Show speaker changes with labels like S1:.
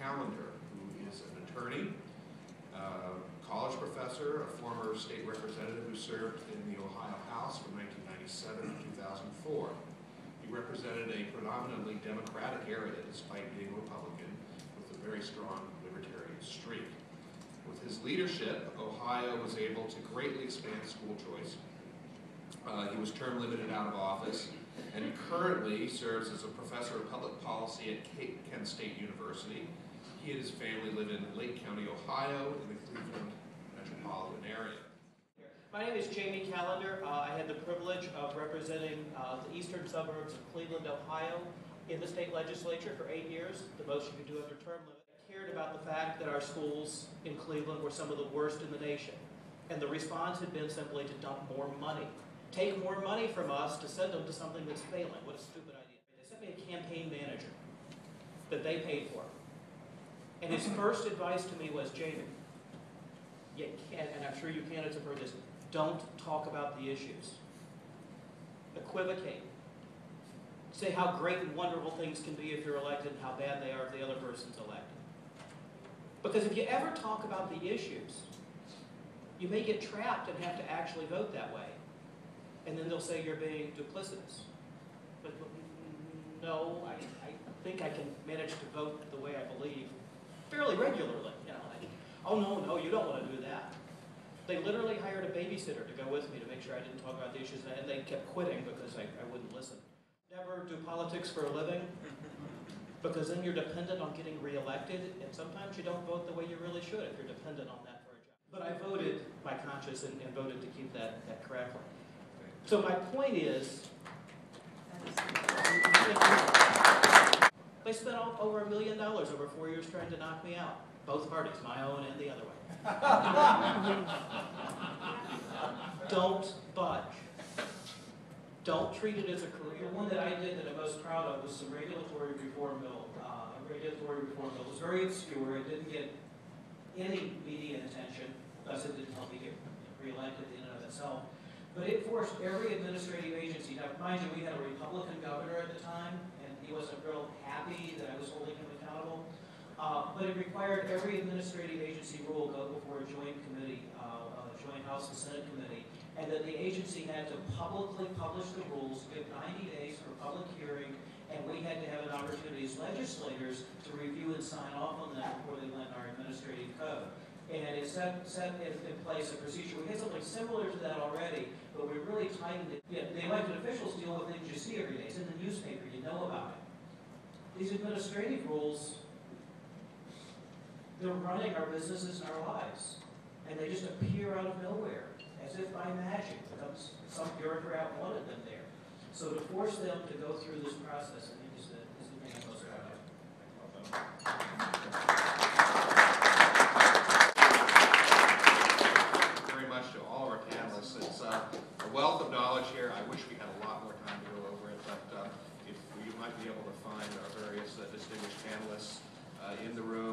S1: Callender, who is an attorney, college professor, a former state representative who served in the Ohio House from 1997 to 2004. He represented a predominantly Democratic area despite being Republican, with a very strong libertarian streak. With his leadership, Ohio was able to greatly expand school choice. He was term limited out of office and currently serves as a professor of public policy at Kent State University. He and his family live in Lake County, Ohio, in the Cleveland metropolitan area.
S2: My name is Jamie Callender. I had the privilege of representing the eastern suburbs of Cleveland, Ohio in the state legislature for 8 years, the most you could do under term limit. I cared about the fact that our schools in Cleveland were some of the worst in the nation. And the response had been simply to dump more money. Take more money from us to send them to something that's failing. What a stupid idea. They sent me a campaign manager that they paid for. And his first advice to me was, Jamie, you can't, and I'm sure you candidates have heard this, don't talk about the issues. Equivocate. Say how great and wonderful things can be if you're elected and how bad they are if the other person's elected. Because if you ever talk about the issues, you may get trapped and have to actually vote that way. And then they'll say you're being duplicitous. But no, I think I can manage to vote the way I believe fairly regularly. You know, oh no, you don't want to do that. They literally hired a babysitter to go with me to make sure I didn't talk about the issues, and they kept quitting because I wouldn't listen. Never do politics for a living, because then you're dependent on getting reelected, and sometimes you don't vote the way you really should if you're dependent on that for a job. But I voted my conscience and voted to keep that correctly. So my point is, they spent over $1 million over 4 years trying to knock me out. Both parties, my own and the other way. Don't budge. Don't treat it as a career. One that I did that I'm most proud of was some regulatory reform bill. A regulatory reform bill. It was very obscure. It didn't get any media attention. Thus, it didn't help me get reelected in and of itself. But it forced every administrative agency. Now, mind you, we had a Republican governor at the time, and he wasn't real happy that I was holding him accountable. But it required every administrative agency rule go before a joint committee, joint House and Senate committee, and that the agency had to publicly publish the rules, give 90 days for public hearing, and we had to have an opportunity as legislators to review and sign off on that before they went in our administrative code. And it set in place a procedure. We had something similar to that already, but we really tightened it. Yeah, the elected officials deal with things you see every day. It's in the newspaper. You know about it. These administrative rules, they're running our businesses and our lives. And they just appear out of nowhere, as if by magic. Some bureaucrat wanted them there. So to force them to go through this process, I think, is the thing I'm most proud of.
S1: Very much to all of our panelists. It's a wealth of knowledge here. I wish we had a lot more time to go over it, but if we might be able to find our various distinguished panelists in the room.